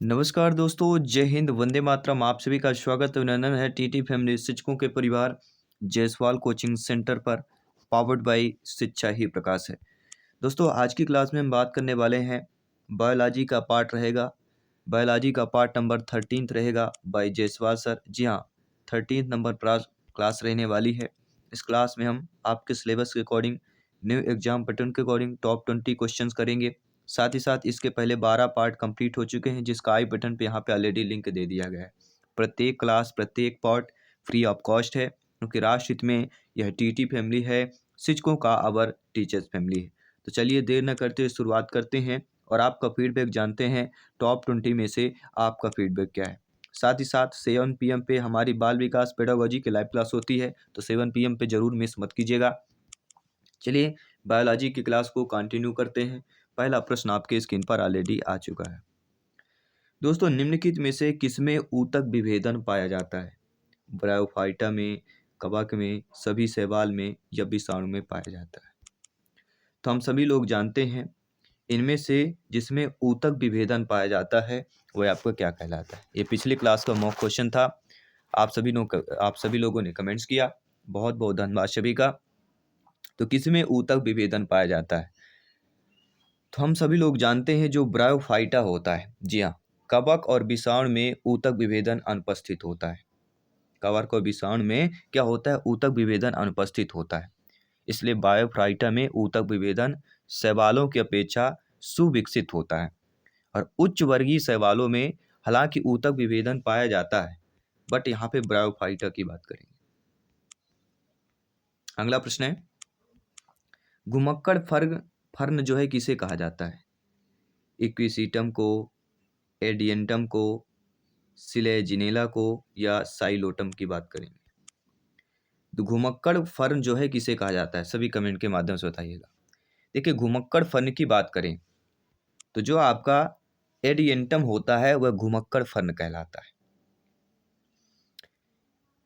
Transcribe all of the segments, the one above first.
नमस्कार दोस्तों, जय हिंद, वंदे मातरम। आप सभी का स्वागत अभिनंदन है टीटी फैमिली शिक्षकों के परिवार जायसवाल कोचिंग सेंटर पर, पावर्ड बाय शिक्षा ही प्रकाश है। दोस्तों, आज की क्लास में हम बात करने वाले हैं बायोलॉजी का पार्ट रहेगा। बायोलॉजी का पार्ट नंबर 13 रहेगा बाय जायसवाल सर। जी हाँ, 13 नंबर क्लास रहने वाली है। इस क्लास में हम आपके सिलेबस के अकॉर्डिंग, न्यू एग्जाम पैटर्न के अकॉर्डिंग टॉप 20 क्वेश्चंस करेंगे। साथ ही साथ इसके पहले 12 पार्ट कंप्लीट हो चुके हैं, जिसका आई बटन पे यहाँ पे ऑलरेडी लिंक दे दिया गया है। प्रत्येक क्लास, प्रत्येक पार्ट फ्री ऑफ कॉस्ट है, क्योंकि राष्ट्र हित में यह टीटी फैमिली है, शिक्षकों का आवर टीचर्स फैमिली है। तो चलिए देर न करते हुए शुरुआत करते हैं और आपका फीडबैक जानते हैं। टॉप 20 में से आपका फीडबैक क्या है। साथ ही साथ 7 PM पे हमारी बाल विकास पेडागोजी की लाइव क्लास होती है, तो 7 PM पे जरूर मिस मत कीजिएगा। चलिए बायोलॉजी की क्लास को कंटिन्यू करते हैं। पहला प्रश्न आपके स्क्रीन पर ऑलरेडी आ चुका है। दोस्तों, निम्नलिखित में से किसमें ऊतक विभेदन पाया जाता है? ब्रायोफाइटा में, कवक में, सभी शैवाल में या विषाणु में पाया जाता है? तो हम सभी लोग जानते हैं, इनमें से जिसमें ऊतक विभेदन पाया जाता है वह आपका क्या कहलाता है? ये पिछली क्लास का मॉक क्वेश्चन था। आप सभी लोगों ने कमेंट्स किया, बहुत बहुत धन्यवाद सभी का। तो किसमें ऊतक विभेदन पाया जाता है? तो हम सभी लोग जानते हैं, जो ब्रायोफाइटा होता है, जी हाँ, कवक और विषाणु में ऊतक विभेदन अनुपस्थित होता है। कवक और विषाणु में क्या होता है? ऊतक विभेदन अनुपस्थित होता है। इसलिए बायोफाइटा में ऊतक विभेदन शैवालों की अपेक्षा सुविकसित होता है। और उच्च वर्गीय शैवालों में हालांकि ऊतक विभेदन पाया जाता है, बट यहाँ पे ब्रायोफाइटा की बात करेंगे। अगला प्रश्न है, घुमक्कड़ फर्न जो है किसे कहा जाता है? इक्विसीटम को, एडियंटम को, सिलेजिनेला को या साइलोटम की बात करेंगे। तो घुमक्कड़ फर्न जो है किसे कहा जाता है? सभी कमेंट के माध्यम से बताइएगा। देखिए, घुमक्कड़ फर्न की बात करें तो जो आपका एडियंटम होता है वह घुमक्कड़ फर्न कहलाता है।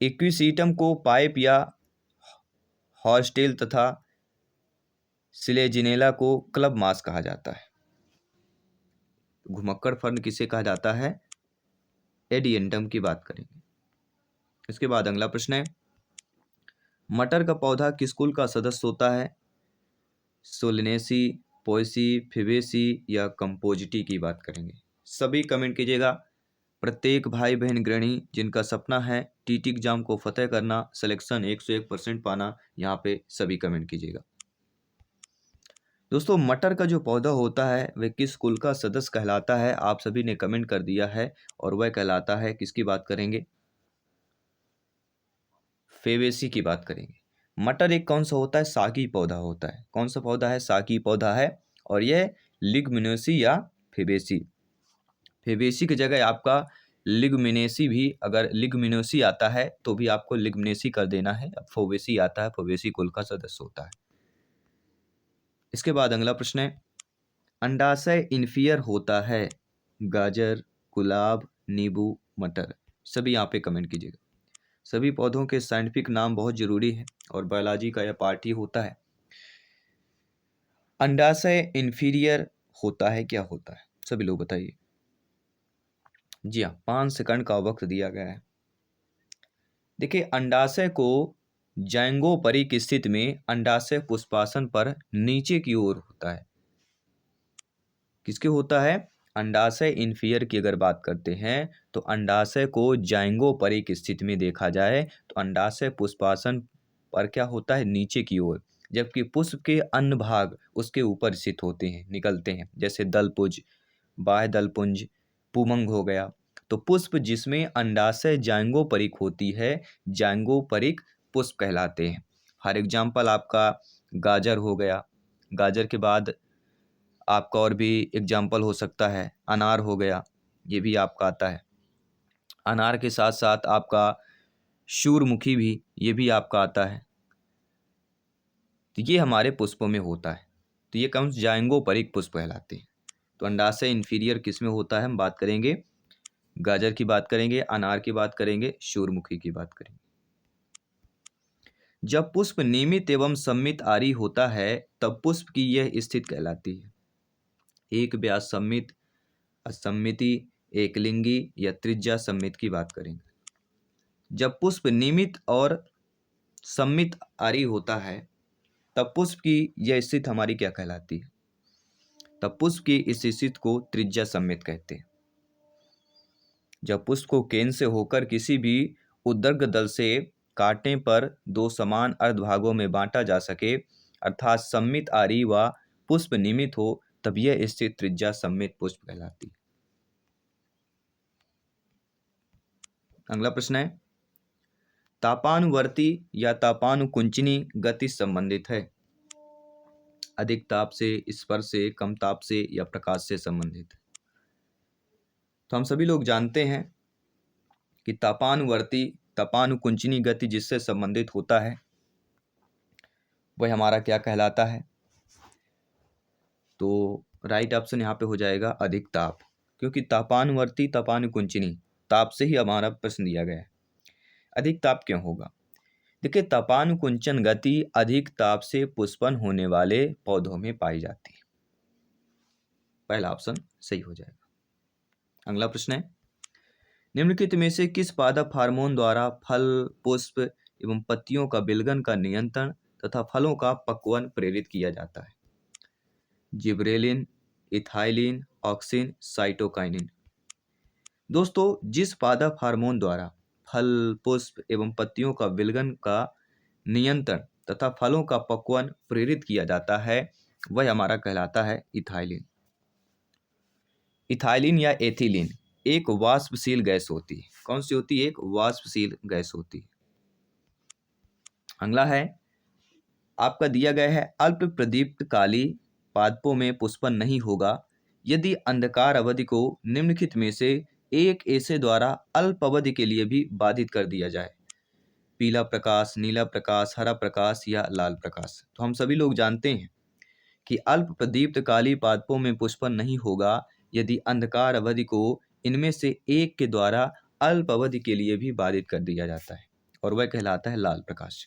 इक्विसीटम को पाइप या हॉर्सटेल तथा सिलेजिनेला को क्लब मास कहा जाता है। घुमक्कड़ फर्न किसे कहा जाता है? एडियंटम की बात करेंगे। इसके बाद अगला प्रश्न है, मटर का पौधा किस कुल का सदस्य होता है? सोलनेसी, पोएसी, फिबेसी या कंपोजिटी की बात करेंगे। सभी कमेंट कीजिएगा। प्रत्येक भाई बहन गृहिणी जिनका सपना है टीटी एग्जाम को फतेह करना, सिलेक्शन 101% पाना, यहाँ पे सभी कमेंट कीजिएगा। दोस्तों, मटर का जो पौधा होता है वह किस कुल का सदस्य कहलाता है? आप सभी ने कमेंट कर दिया है और वह कहलाता है, किसकी बात करेंगे? फेवेसी की बात करेंगे। मटर एक कौन सा होता है? सागी पौधा होता है। कौन सा पौधा है? सागी पौधा है। और यह लिग्मिनेसी या फेवेसी, फेवेसी की जगह आपका लिग्मिनेसी भी, अगर लिग्मिनेसी आता है तो भी आपको लिग्मिनेसी कर देना है। अब फोवेसी आता है, फोवेसी कुल का सदस्य होता है। इसके बाद अगला प्रश्न है, अंडाशय इन्फियर होता है? गाजर, गुलाब, नींबू, मटर। सभी यहाँ पे कमेंट कीजिएगा। सभी पौधों के साइंटिफिक नाम बहुत जरूरी है और बायोलॉजी का यह पार्ट ही होता है। अंडाशय इन्फीरियर होता है, क्या होता है? सभी लोग बताइए। जी हाँ, 5 सेकंड का वक्त दिया गया है। देखिए, अंडाशय को जाइगोपरिक स्थिति में अंडाशय पुष्पासन पर नीचे की ओर होता है। किसके होता है? अंडाशय इन्फियर की अगर बात करते हैं तो अंडाशय को जाइगोपरिक स्थिति में देखा जाए तो अंडाशय पुष्पासन पर क्या होता है? नीचे की ओर, जबकि पुष्प के अन्य भाग उसके ऊपर स्थित होते हैं, निकलते हैं, जैसे दलपुंज, बाह्य दलपुंज, पुमंग हो गया। तो पुष्प जिसमें अंडाशय जाइगोपरिक होती है, जाइगोपरिक पुष्प कहलाते हैं। हर एग्जाम्पल आपका गाजर हो गया। गाजर के बाद आपका और भी एग्जाम्पल हो सकता है, अनार हो गया, ये भी आपका आता है। अनार के साथ साथ आपका सूर्यमुखी भी, ये भी आपका आता है। तो ये हमारे पुष्पों में होता है। तो ये कौन जाइगोपरिक पुष्प कहलाते हैं। तो अंडाशय इन्फीरियर किस में होता है? हम बात करेंगे गाजर की बात करेंगे, अनार की बात करेंगे, सूर्यमुखी की बात करेंगे। जब पुष्प नियमित एवं सममित आरी होता है तब पुष्प की यह स्थिति कहलाती है। एक व्यास सममित, असम्मिति, एकलिंगी या त्रिज्या सममित की बात करेंगे। जब पुष्प नियमित और सममित आरी होता है तब पुष्प की यह स्थिति हमारी क्या कहलाती है? तब पुष्प की इस स्थिति को त्रिज्या सममित कहते हैं। जब पुष्प को केंद्र से होकर किसी भी उद्दर्ग दल से काटने पर दो समान अर्धभागों में बांटा जा सके, अर्थात सममित आरी व पुष्प नियमित हो, तब यह स्थिति त्रिज्या सममित पुष्प कहलाती है। अगला प्रश्न है, तापानुवर्ती या तापानुकुंचनी गति संबंधित है? अधिक ताप से, स्पर्श से, कम ताप से या प्रकाश से संबंधित है? तो हम सभी लोग जानते हैं कि तापानुवर्ती तापानुकुंचनी गति जिससे संबंधित होता है वह हमारा क्या कहलाता है? तो राइट ऑप्शन यहाँ पे हो जाएगा अधिक ताप, क्योंकि तापानुवर्ती तापानुकुंचनी ताप से ही हमारा प्रश्न दिया गया है। अधिक ताप क्यों होगा? देखिए, तापानुकुंचन गति अधिक ताप से पुष्पन होने वाले पौधों में पाई जाती है। पहला ऑप्शन सही हो जाएगा। अगला प्रश्न है, निम्नलिखित में से किस पादप हार्मोन द्वारा फल, पुष्प एवं पत्तियों का विलगन का नियंत्रण तथा फलों का पक्वन प्रेरित किया जाता है? Gibberellin, ethylene, auxin, cytokinin. दोस्तों, जिस पादप हार्मोन द्वारा फल, पुष्प एवं पत्तियों का विलगन का नियंत्रण तथा फलों का पक्वन प्रेरित किया जाता है वह हमारा कहलाता है इथाइलिन। इथाइलिन या एथिलीन एक वाष्पशील गैस होती है। कौन सी होती है? एक वाष्पशील गैस होती है। अगला है, आपका दिया गया है, अल्प प्रदीप्त काली पादपों में पुष्पन नहीं होगा यदि अंधकार अवधि को निम्नलिखित में से एक ऐसे द्वारा अल्प अवधि के लिए भी बाधित कर दिया जाए। पीला प्रकाश, नीला प्रकाश, हरा प्रकाश या लाल प्रकाश। तो हम सभी लोग जानते हैं कि अल्प प्रदीप्त काली पादपों में पुष्पन नहीं होगा यदि अंधकार अवधि को इनमें से एक के द्वारा अल्प अवधि के लिए भी बाधित कर दिया जाता है, और वह कहलाता है लाल प्रकाश।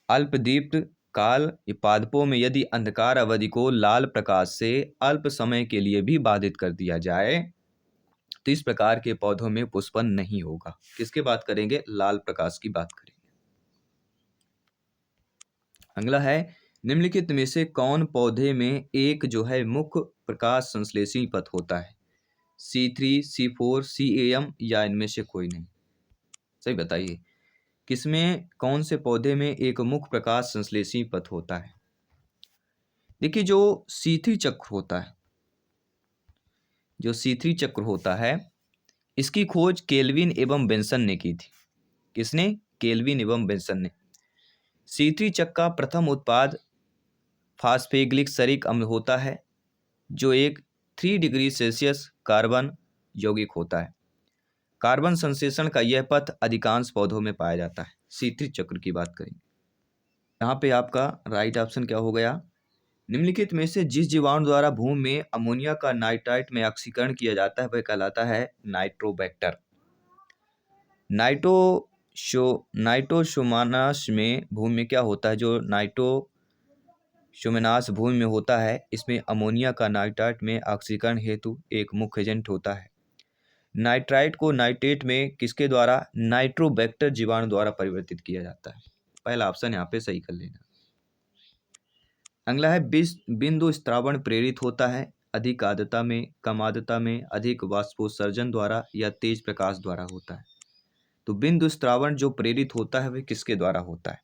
अल्पदीप्त काल पादपों में यदि अंधकार अवधि को लाल प्रकाश से अल्प समय के लिए भी बाधित कर दिया जाए तो इस प्रकार के पौधों में पुष्पन नहीं होगा। किसकी बात करेंगे? लाल प्रकाश की बात करेंगे। अगला है, निम्नलिखित में से कौन पौधे में एक जो है मुख्य प्रकाश संश्लेषी पथ होता है? C3, C4, CAM या इनमें से कोई नहीं? सही बताइए, किसमें कौन से पौधे में एक मुख्य प्रकाश संश्लेषी पथ होता है? देखिए, जो C3 चक्र होता है, जो C3 चक्र होता है, इसकी खोज केल्विन एवं बेंसन ने की थी। किसने? केल्विन एवं बेंसन ने। C3 चक्र का प्रथम उत्पाद फास्फेग्लिसरिक अम्ल होता है जो एक 3 डिग्री सेल्सियस कार्बन यौगिक होता है। कार्बन संश्लेषण का यह पथ अधिकांश पौधों में पाया जाता है। C3 चक्र की बात करें, यहाँ पे आपका राइट ऑप्शन क्या हो गया? निम्नलिखित में से जिस जीवाणु द्वारा भूमि में अमोनिया का नाइट्राइट में ऑक्सीकरण किया जाता है वह कहलाता है नाइट्रोबैक्टर। नाइट्रोसोमोनास में भूमि में क्या होता है? जो नाइट्रोसोमोनास भूमि में होता है, इसमें अमोनिया का नाइट्राइट में ऑक्सीकरण हेतु एक मुख्य एजेंट होता है। नाइट्राइट को नाइट्रेट में किसके द्वारा? नाइट्रोबैक्टर जीवाणु द्वारा परिवर्तित किया जाता है। पहला ऑप्शन यहाँ पे सही कर लेना। अगला है, बिंदु स्त्रावण प्रेरित होता है अधिक आर्द्रता में, कम आर्द्रता में, अधिक वाष्पोत्सर्जन द्वारा या तेज प्रकाश द्वारा होता है। तो बिंदु स्त्रावण जो प्रेरित होता है वह किसके द्वारा होता है?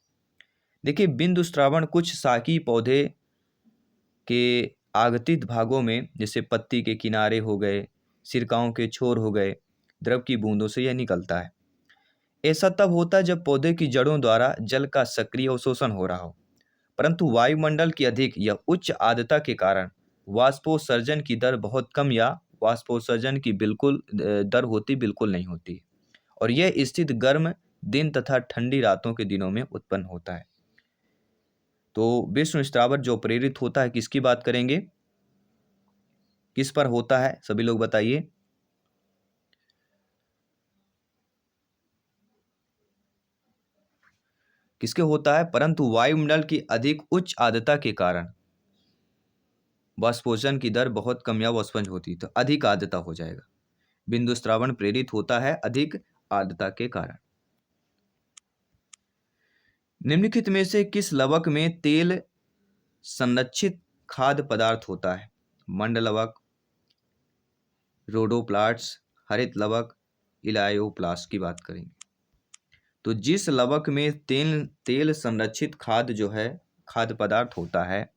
देखिए, बिंदु स्त्रावण कुछ शाकी पौधे के आगतित भागों में, जैसे पत्ती के किनारे हो गए, सिरकाओं के छोर हो गए, द्रव की बूंदों से यह निकलता है। ऐसा तब होता है जब पौधे की जड़ों द्वारा जल का सक्रिय अवशोषण हो रहा हो, परंतु वायुमंडल की अधिक या उच्च आर्द्रता के कारण वाष्पोत्सर्जन की दर बहुत कम या वाष्पोत्सर्जन की बिल्कुल दर होती बिल्कुल नहीं होती, और यह स्थिति गर्म दिन तथा ठंडी रातों के दिनों में उत्पन्न होता है। तो विष्णु स्त्रावर जो प्रेरित होता है किसकी बात करेंगे? किस पर होता है? सभी लोग बताइए। किसके होता है? परंतु वायुमंडल की अधिक उच्च आर्द्रता के कारण वाष्पोषण की दर बहुत कम या वाष्पन होती है, तो अधिक आर्द्रता हो जाएगा। बिंदु स्रावण प्रेरित होता है अधिक आर्द्रता के कारण। निम्नलिखित में से किस लवक में तेल संरक्षित खाद्य पदार्थ होता है? मंड लवक, रोडोप्लास्ट, हरित लवक, इलायोप्लास्ट की बात करेंगे। तो जिस लवक में तेल संरक्षित खाद्य जो है खाद्य पदार्थ होता है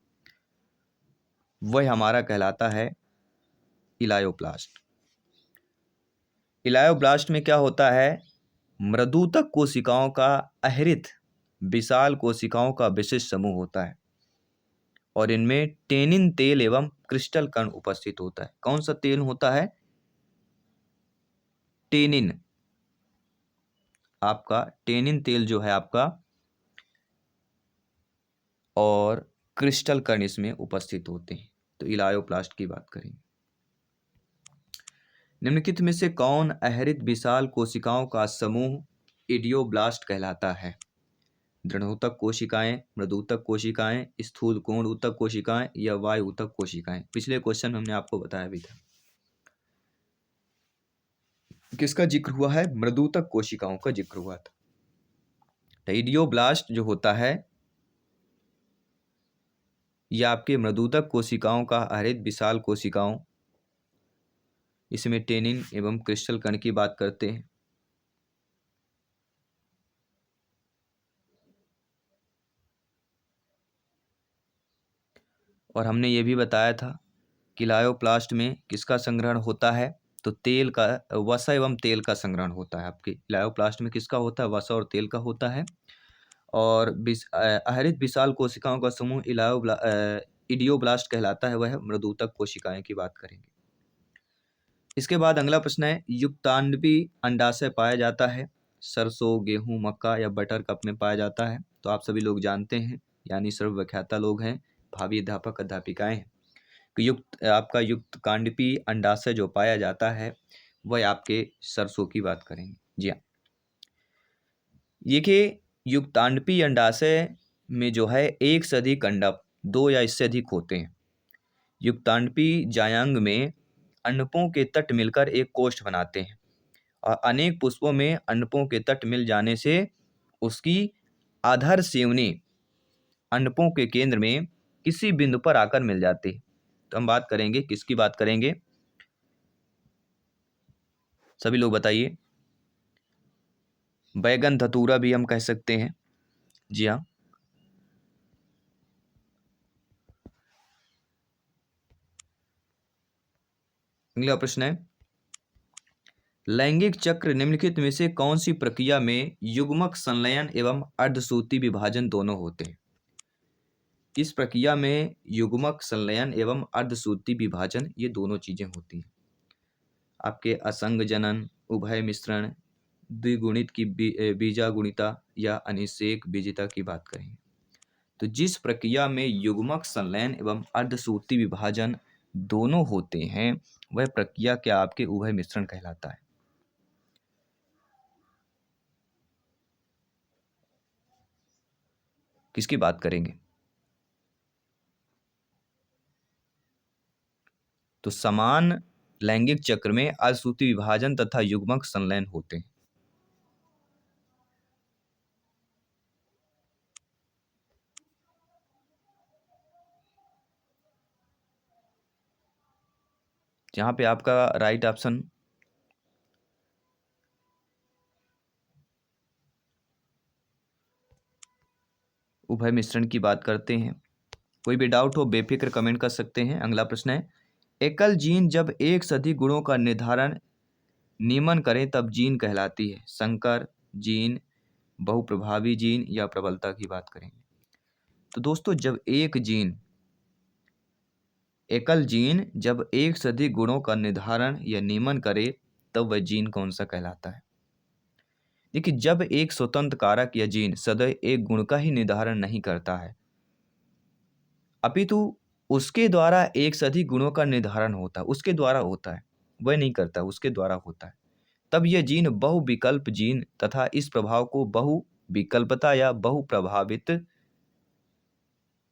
वह हमारा कहलाता है इलायोप्लास्ट। इलायोब्लास्ट में क्या होता है? मृदुतक कोशिकाओं का अहरित विशाल कोशिकाओं का विशिष्ट समूह होता है और इनमें टेनिन तेल एवं क्रिस्टल कण उपस्थित होता है। कौन सा तेल होता है? टेनिन। आपका टेनिन तेल जो है आपका, और क्रिस्टल कण इसमें उपस्थित होते हैं। तो इलायोप्लास्ट की बात करेंगे। निम्नलिखित में से कौन अहरित विशाल कोशिकाओं का समूह इडियोब्लास्ट कहलाता है? दृढ़ोतक कोशिकाएं, मृदुतक कोशिकाएं, स्थूल कोण ऊतक कोशिकाएं या वायु ऊतक कोशिकाएं? पिछले क्वेश्चन में हमने आपको बताया भी था। किसका जिक्र हुआ है? मृदुतक कोशिकाओं का जिक्र हुआ था। तो इडियोब्लास्ट जो होता है यह आपके मृदुतक कोशिकाओं का अहरित विशाल कोशिकाओं, इसमें टेनिन एवं क्रिस्टल कण की बात करते हैं। और हमने ये भी बताया था कि लायोप्लास्ट में किसका संग्रहण होता है? तो तेल का, वसा एवं तेल का संग्रहण होता है। आपके लायोप्लास्ट में किसका होता है? वसा और तेल का होता है। और अहरित विशाल कोशिकाओं का समूह इडियोब्लास्ट कहलाता है, वह मृदुतक कोशिकाएं की बात करेंगे। इसके बाद अगला प्रश्न है, युक्तांडवी अंडाशय पाया जाता है सरसों, गेहूं, मक्का या बटर कप में पाया जाता है? तो आप सभी लोग जानते हैं, यानी सर्वव्याख्याता लोग हैं, भावी अध्यापक अध्यापिकाएं हैं। आपका युक्त कांडपी अंडाशय जो पाया जाता है वह आपके सरसों की बात करेंगे। जी हाँ, देखिए युक्तांडपी अंडाशय में जो है एक से अधिक अंडक, दो या इससे अधिक होते हैं। युक्तांडपी जायांग में अंडकों के तट मिलकर एक कोष्ठ बनाते हैं और अनेक पुष्पों में अंडकों के तट मिल जाने से उसकी आधार सेवनी अंडकों के केंद्र में किसी बिंदु पर आकर मिल जाती है। तो हम बात करेंगे, किसकी बात करेंगे? सभी लोग बताइए। बैगन धतूरा भी हम कह सकते हैं। जी हाँ। अगला प्रश्न है, लैंगिक चक्र निम्नलिखित में से कौन सी प्रक्रिया में युग्मक संलयन एवं अर्धसूत्रीय विभाजन दोनों होते हैं? इस प्रक्रिया में युग्मक संलयन एवं अर्धसूत्रीय विभाजन ये दोनों चीजें होती हैं। आपके असंग जनन, उभय मिश्रण, द्विगुणित की बीजागुणिता या अनिषेक बीजिता की बात करेंगे। तो जिस प्रक्रिया में युग्मक संलयन एवं अर्धसूत्रीय विभाजन दोनों होते हैं वह प्रक्रिया क्या आपके उभय मिश्रण कहलाता है। किसकी बात करेंगे? तो समान लैंगिक चक्र में अर्धसूत्रीय विभाजन तथा युग्मक संलयन होते हैं। जहां पे आपका राइट ऑप्शन उभय मिश्रण की बात करते हैं। कोई भी डाउट हो बेफिक्र कमेंट कर सकते हैं। अगला प्रश्न है, एकल जीन जब एक से अधिक गुणों का निर्धारण नियमन करें तब जीन कहलाती है? संकर जीन, बहुप्रभावी जीन या प्रबलता की बात करेंगे। तो दोस्तों जब एकल जीन जब एक से अधिक गुणों का निर्धारण या नियमन करे तब वह जीन कौन सा कहलाता है? देखिए, जब एक स्वतंत्र कारक या जीन सदैव एक गुण का ही निर्धारण नहीं करता है अपितु उसके द्वारा एक से अधिक गुणों का निर्धारण होता है, उसके द्वारा होता है, वह नहीं करता, उसके द्वारा होता है, तब यह जीन बहुविकल्प जीन तथा इस प्रभाव को बहुविकल्पता या बहुप्रभावित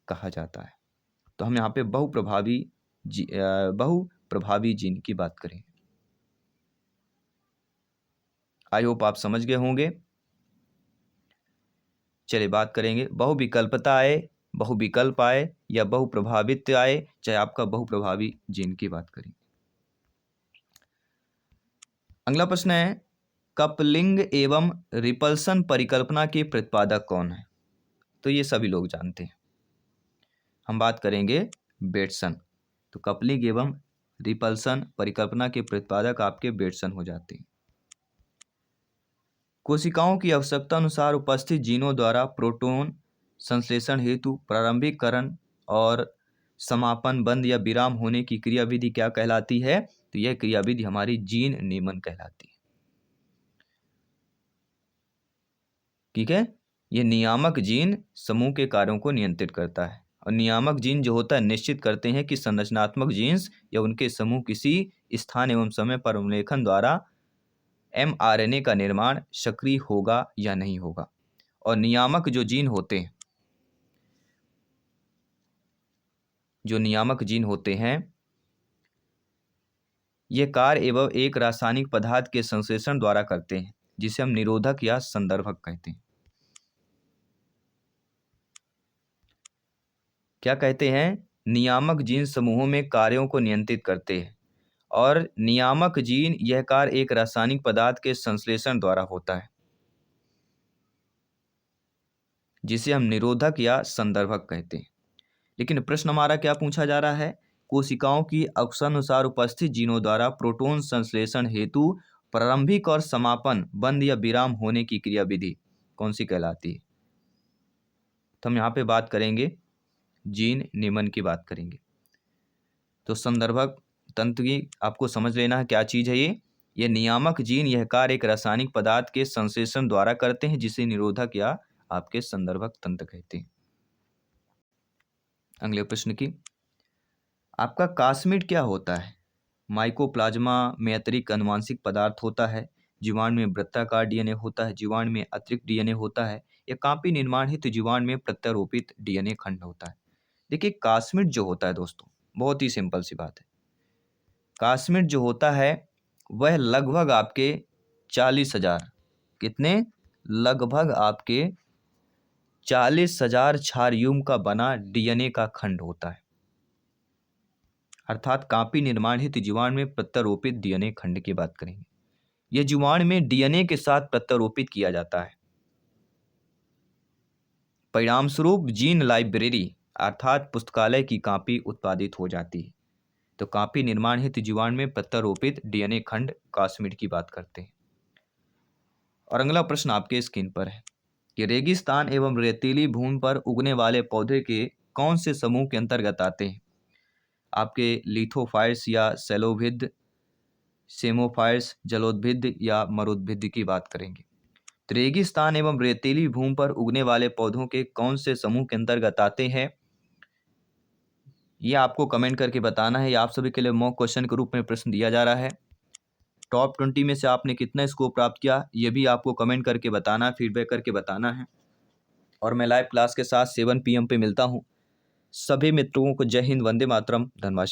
कहा जाता है। तो हम यहाँ पे बहुप्रभावी बहुप्रभावी जीन की बात करें। आई होप आप समझ गए होंगे। चलिए बात करेंगे बहुविकल्पता आए, बहुविकल्प आए या बहुप्रभावित आए, चाहे आपका बहुप्रभावी जीन की बात करें। अगला प्रश्न है कपलिंग एवं रिपल्सन परिकल्पना के प्रतिपादक कौन है? तो ये सभी लोग जानते हैं, हम बात करेंगे बेटसन। तो कपलिंग एवं रिपल्सन परिकल्पना के प्रतिपादक आपके बेटसन हो जाते हैं। कोशिकाओं की आवश्यकता अनुसार उपस्थित जीनों द्वारा प्रोटॉन संश्लेषण हेतु प्रारंभिकरण और समापन, बंद या विराम होने की क्रियाविधि क्या कहलाती है? तो यह क्रियाविधि हमारी जीन नियमन कहलाती है। ठीक है, यह नियामक जीन समूह के कार्यों को नियंत्रित करता है और नियामक जीन जो होता है निश्चित करते हैं कि संरचनात्मक जीन्स या उनके समूह किसी स्थान एवं समय पर उल्लेखन द्वारा mRNA का निर्माण सक्रिय होगा या नहीं होगा। और नियामक जो जीन होते हैं, जो नियामक जीन होते हैं, ये कार्य एवं एक रासायनिक पदार्थ के संश्लेषण द्वारा करते हैं, जिसे हम निरोधक या संदर्भक कहते हैं। क्या कहते हैं? नियामक जीन समूहों में कार्यों को नियंत्रित करते हैं और नियामक जीन यह कार्य एक रासायनिक पदार्थ के संश्लेषण द्वारा होता है, जिसे हम निरोधक या संदर्भक कहते हैं। लेकिन प्रश्न हमारा क्या पूछा जा रहा है? कोशिकाओं की आवश्यकतानुसार उपस्थित जीनों द्वारा प्रोटॉन संश्लेषण हेतु प्रारंभिक और समापन, बंद या विराम होने की क्रियाविधि कौन सी कहलाती है? तो हम यहाँ पे बात करेंगे जीन नियमन की बात करेंगे। तो संदर्भक तंत्र की आपको समझ लेना है क्या चीज है ये नियामक जीन यह कार्य एक रासायनिक पदार्थ के संश्लेषण द्वारा करते हैं, जिसे निरोधक या आपके संदर्भक तंत्र कहते हैं। अगले प्रश्न की, आपका कास्मिड क्या होता है? माइकोप्लाज्मा में अतिरिक्त आनुवांशिक पदार्थ होता है, जीवाणु में वृत्ताकार डीएनए होता है, जीवाणु में अतिरिक्त डीएनए होता है, या कांपी निर्माण हेतु जीवाणु में प्रत्यारोपित डीएनए खंड होता है। देखिए कास्मिड जो होता है दोस्तों, बहुत ही सिंपल सी बात है। कास्मिड जो होता है वह लगभग आपके 40,000, कितने? लगभग आपके 40,000 क्षारयुग्म का बना डीएनए का खंड होता है। अर्थात कांपी निर्माण हेतु जीवाणु में प्रत्यारोपित डीएनए खंड की बात करेंगे। यह जीवाणु में डीएनए के साथ प्रत्यारोपित किया जाता है। परिणाम स्वरूप जीन लाइब्रेरी अर्थात पुस्तकालय की कांपी उत्पादित हो जाती है। तो कांपी निर्माण हेतु जीवाणु में प्रत्यारोपित डीएनए खंड कास्मिड की बात करते हैं। और अगला प्रश्न आपके स्क्रीन पर है कि रेगिस्तान एवं रेतीली भूमि पर उगने वाले पौधे के कौन से समूह के अंतर्गत आते हैं? आपके लिथोफाइट्स या सेलोभिद, सेमोफाइट्स, जलोद्भिद या मरुद्भिद की बात करेंगे। तो रेगिस्तान एवं रेतीली भूमि पर उगने वाले पौधों के कौन से समूह के अंतर्गत आते हैं, यह आपको कमेंट करके बताना है। आप सभी के लिए मॉक क्वेश्चन के रूप में प्रश्न दिया जा रहा है। टॉप 20 में से आपने कितना स्कोर प्राप्त किया, यह भी आपको कमेंट करके बताना, फीडबैक करके बताना है। और मैं लाइव क्लास के साथ 7 PM पे मिलता हूँ। सभी मित्रों को जय हिंद, वंदे मातरम, धन्यवाद।